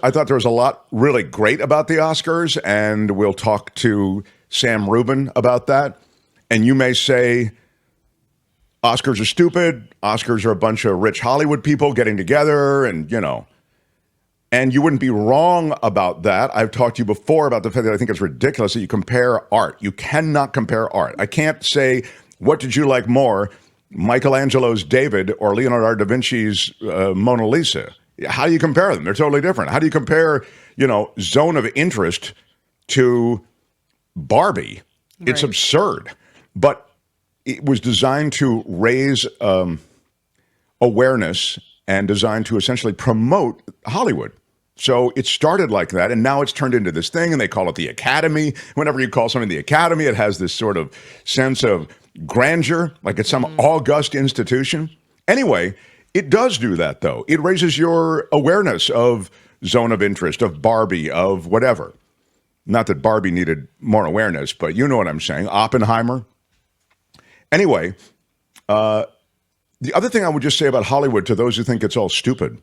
I thought there was a lot really great about the Oscars, and we'll talk to Sam Rubin about that. And you may say Oscars are stupid. Oscars are a bunch of rich Hollywood people getting together and, and you wouldn't be wrong about that. I've talked to you before about the fact that I think it's ridiculous that you compare art. You cannot compare art. I can't say, what did you like more, Michelangelo's David or Leonardo da Vinci's Mona Lisa? How do you compare them? They're totally different. How do you compare, Zone of Interest to Barbie? Right. It's absurd. But it was designed to raise awareness and designed to essentially promote Hollywood. So it started like that, and now it's turned into this thing, and they call it the Academy. Whenever you call something the Academy, it has this sort of sense of grandeur, like it's some august institution. Anyway, it does do that, though. It raises your awareness of Zone of Interest, of Barbie, of whatever. Not that Barbie needed more awareness, but you know what I'm saying. Oppenheimer. Anyway, the other thing I would just say about Hollywood, to those who think it's all stupid,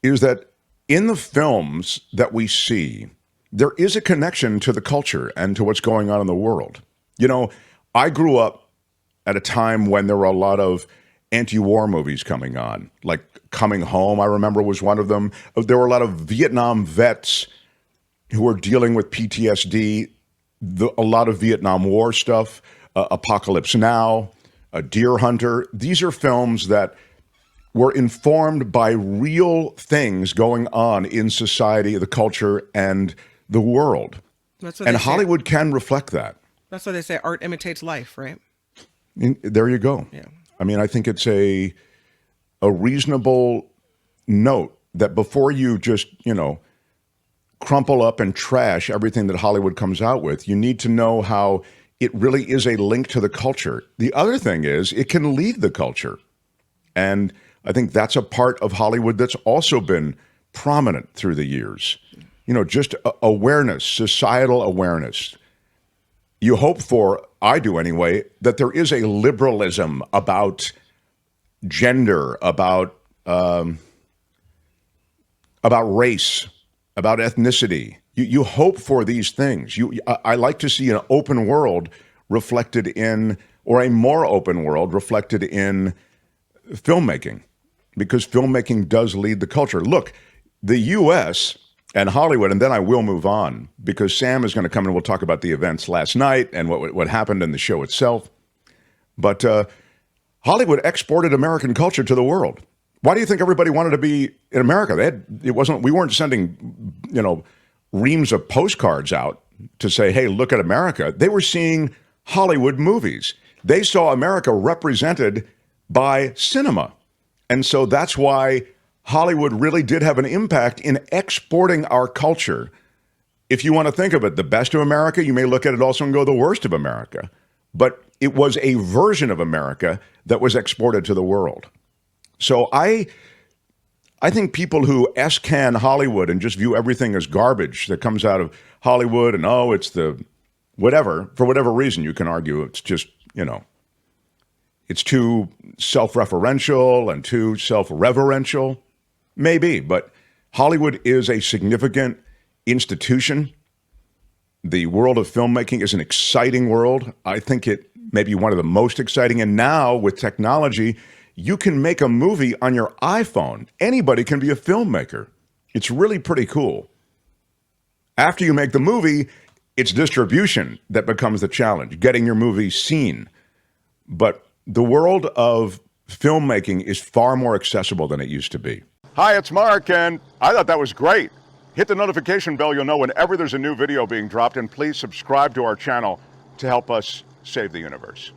is that in the films that we see, there is a connection to the culture and to what's going on in the world. I grew up at a time when there were a lot of anti-war movies coming on, like Coming Home, I remember, was one of them. There were a lot of Vietnam vets who were dealing with PTSD, a lot of Vietnam War stuff, Apocalypse Now, Deer Hunter. These are films that were informed by real things going on in society, the culture, and the world. And Hollywood can reflect that. That's why they say art imitates life, right? There you go. Yeah. I mean, I think it's a reasonable note that before you just, crumple up and trash everything that Hollywood comes out with, you need to know how it really is a link to the culture. The other thing is it can lead the culture. And I think that's a part of Hollywood that's also been prominent through the years. Just awareness, societal awareness. You hope for, I do anyway, that there is a liberalism about gender, about race, about ethnicity. You hope for these things. I like to see an open world reflected in, or a more open world reflected in filmmaking, because filmmaking does lead the culture. Look, the U.S. and Hollywood, and then I will move on, because Sam is going to come and we'll talk about the events last night and what happened in the show itself. But Hollywood exported American culture to the world. Why do you think everybody wanted to be in America? We weren't sending, reams of postcards out to say, hey, look at America. They were seeing Hollywood movies. They saw America represented by cinema. And so that's why Hollywood really did have an impact in exporting our culture. If you want to think of it, the best of America, you may look at it also and go the worst of America. But it was a version of America that was exported to the world. So I think people who S-can Hollywood and just view everything as garbage that comes out of Hollywood and, it's the whatever, for whatever reason, you can argue it's just, it's too self-referential and too self-reverential. Maybe, but Hollywood is a significant institution. The world of filmmaking is an exciting world. I think it may be one of the most exciting. And now with technology, you can make a movie on your iPhone. Anybody can be a filmmaker. It's really pretty cool. After you make the movie, it's distribution that becomes the challenge, getting your movie seen. But the world of filmmaking is far more accessible than it used to be. Hi, it's Mark, and I thought that was great. Hit the notification bell, you'll know whenever there's a new video being dropped, and please subscribe to our channel to help us save the universe.